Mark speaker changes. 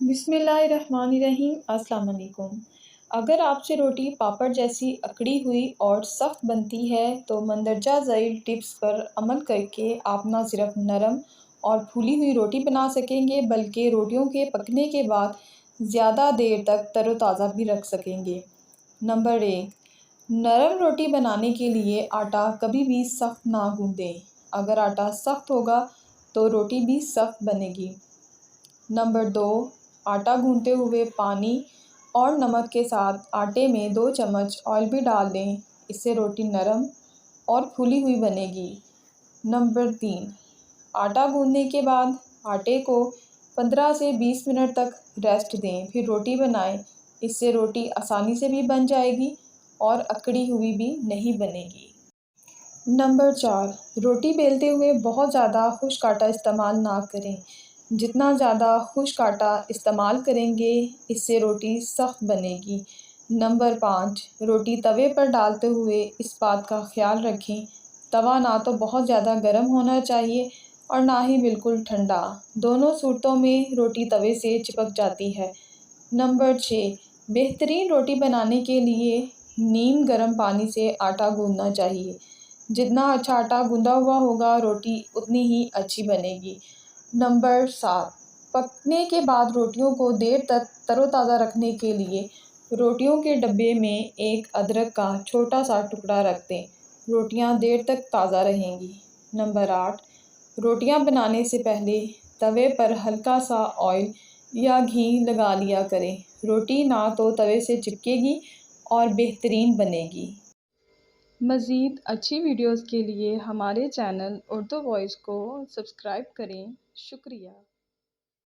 Speaker 1: बिस्मिल्लाहिर्रहमानिर्रहीम। अस्सलाम वालेकुम। अगर आपसे रोटी पापड़ जैसी अकड़ी हुई और सख्त बनती है तो मंदरजा झैल टिप्स पर अमल करके आप न सिर्फ नरम और फूली हुई रोटी बना सकेंगे बल्कि रोटियों के पकने के बाद ज़्यादा देर तक तरोताज़ा भी रख सकेंगे। नंबर 1, नरम रोटी बनाने के लिए आटा कभी भी सख्त ना गूंदें। अगर आटा सख्त होगा तो रोटी भी सख्त बनेगी। नंबर 2, आटा गूंथते हुए पानी और नमक के साथ आटे में 2 चम्मच ऑयल भी डाल दें। इससे रोटी नरम और फूली हुई बनेगी। नंबर 3, आटा गूंदने के बाद आटे को 15 से 20 मिनट तक रेस्ट दें, फिर रोटी बनाएं। इससे रोटी आसानी से भी बन जाएगी और अकड़ी हुई भी नहीं बनेगी। नंबर 4, रोटी बेलते हुए बहुत ज़्यादा खुश्क आटा इस्तेमाल ना करें। जितना ज़्यादा खुश्क आटा इस्तेमाल करेंगे इससे रोटी सख्त बनेगी। नंबर 5, रोटी तवे पर डालते हुए इस बात का ख्याल रखें, तवा ना तो बहुत ज़्यादा गर्म होना चाहिए और ना ही बिल्कुल ठंडा। दोनों सूरतों में रोटी तवे से चिपक जाती है। नंबर 6, बेहतरीन रोटी बनाने के लिए नीम गर्म पानी से आटा गूंदना चाहिए। जितना अच्छा आटा गूंदा हुआ होगा रोटी उतनी ही अच्छी बनेगी। नंबर 7, पकने के बाद रोटियों को देर तक तरोताज़ा रखने के लिए रोटियों के डब्बे में एक अदरक का छोटा सा टुकड़ा रख दें। रोटियां देर तक ताज़ा रहेंगी। नंबर 8, रोटियां बनाने से पहले तवे पर हल्का सा ऑयल या घी लगा लिया करें। रोटी ना तो तवे से चिपकेगी और बेहतरीन बनेगी। मज़ीद अच्छी वीडियोज़ के लिए हमारे चैनल उर्दू वॉइस को सब्सक्राइब करें। शुक्रिया।